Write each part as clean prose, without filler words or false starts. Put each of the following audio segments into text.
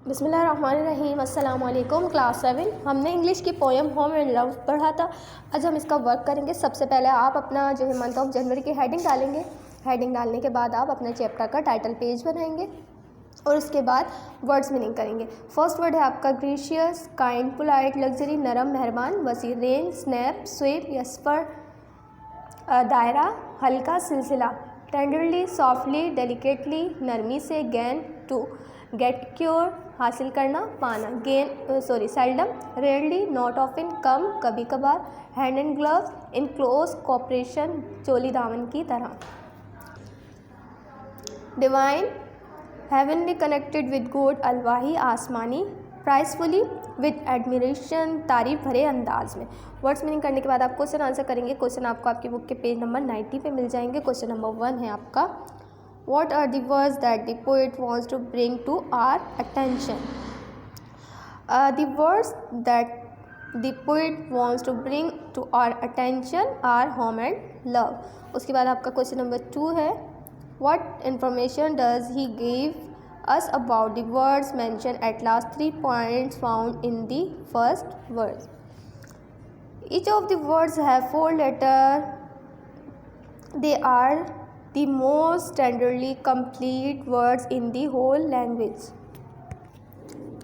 बिस्मिल्लाहिर्रहमानिर्रहीम। अस्सलाम वालेकुम। क्लास 7 हमने इंग्लिश की पोएम होम एंड लव पढ़ा था। आज हम इसका वर्क करेंगे। सबसे पहले आप अपना जो है मंथ ऑफ जनवरी की हेडिंग डालेंगे। हेडिंग डालने के बाद आप अपने चैप्टर का टाइटल पेज बनाएंगे और उसके बाद वर्ड्स मीनिंग करेंगे। फर्स्ट वर्ड है आपका ग्रेशियस, काइंड, पोलाइट, लग्जरी, नरम, मेहरबान, वसी, रेंज, स्नैप, स्वेप, यस्पर, दायरा, हल्का, सिलसिला, टेंडरली, सॉफ्टली, डेलिकेटली, नरमी से, गेन, टू, गेट, क्योर, हासिल करना, पाना, सेल्डम, रेयरली, नॉट ऑफन, कम, कभी कभार, hand and gloves, in close cooperation, चोली दामन की तरह, divine, heavenly, connected with god, अलवाही, आसमानी, प्राइसफुली, विद एडमिरेशन, तारीफ भरे अंदाज में। वर्ड्स मीनिंग करने के बाद आप क्वेश्चन आंसर करेंगे। क्वेश्चन आपको आपकी बुक के पेज नंबर 90 पे मिल जाएंगे। क्वेश्चन नंबर 1 है आपका, What are the words that the poet wants to bring to our attention? The words that the poet wants to bring to our attention are home and love. उसके बाद आपका question number 2 है, What information does he give us about the words mentioned at last 3 points found in the first verse? Each of the words have 4 letters. They are the most tenderly complete words in the whole language.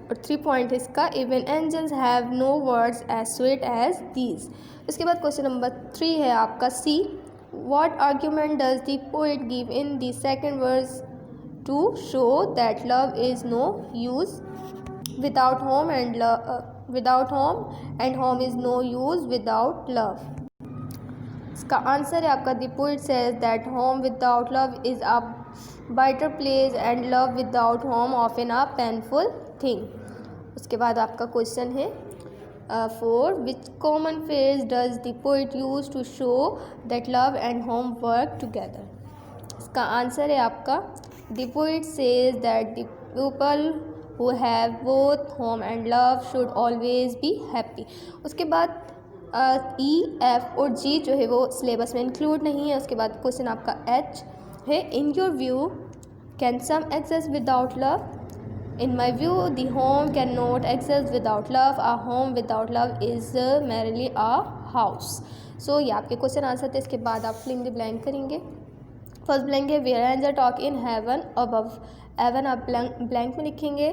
और 3 point है इसका, even angels have no words as sweet as these. इसके बाद question number 3 है आपका C. What argument does the poet give in the second verse to show that love is no use without home and home is no use without love? इसका answer है आपका, the poet says that home without love is a better place and love without home often a painful thing. उसके बाद आपका question है 4, which common phrase does the poet use to show that love and home work together? इसका answer है आपका, the poet says that the people who have both home and love should always be happy. उसके बाद ई, F और जी जो है वो syllabus में इंक्लूड नहीं है। उसके बाद क्वेश्चन आपका एच है, in your view can some exist without love? In my view the home can not exist without love. A home without love is merely a house. So ये आपके question answer थे। इसके बाद आप filling the blank करेंगे। First blank है, where angel talk in heaven above. Heaven आप blank में लिखेंगे।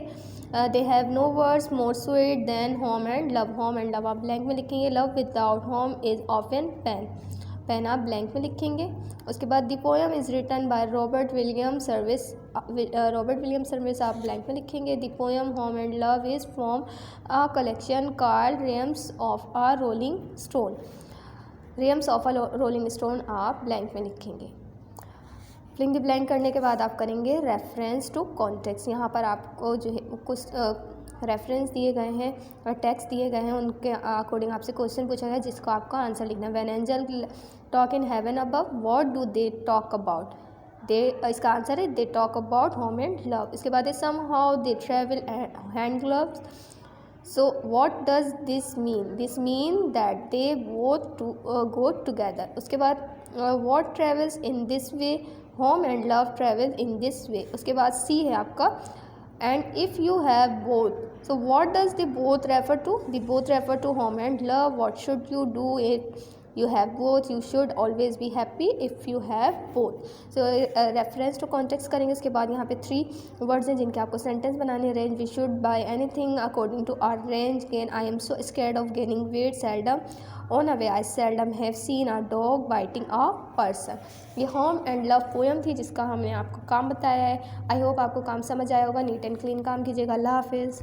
They have no words more sweet than home and love. Home and love आप ब्लैंक में लिखेंगे। Love without home is often pain. Pain आप blank में लिखेंगे। उसके बाद the poem is written by Robert William Service. Robert William Service आप blank में लिखेंगे। The poem home and love is from a collection called rhymes of a rolling stone. Rhymes of a rolling stone आप blank में लिखेंगे। Filling the blank करने के बाद आप करेंगे रेफरेंस टू कॉन्टेक्स्ट। यहाँ पर आपको जो है कुछ रेफरेंस दिए गए हैं और टेक्स्ट दिए गए हैं, उनके अकॉर्डिंग आपसे क्वेश्चन पूछा गया जिसको आपका आंसर लिखना है। When angel talk in heaven above what do they talk about? इसका आंसर है they talk about home and love. इसके बाद है somehow they travel hand gloves. So what does this mean? This mean that they both go together. उसके बाद what travels in this way? Home and love travel in this way. उसके बाद C है आपका, and if you have both, so what does the both refer to? The both refer to home and love. What should you do if you have both? You should always be happy if you have both. So reference to context करेंगे। उसके बाद यहाँ पे 3 words हैं जिनके आपको sentence बनाने हैं। range, we should buy anything according to our range. gain, I am so scared of gaining weight. seldom, on a way, I seldom have seen a dog biting a person. ये home and love poem थी जिसका हमने आपको काम बताया है। I hope आपको काम समझ आया होगा। नीट एंड क्लीन काम कीजिएगा। अल्लाह हाफिज़।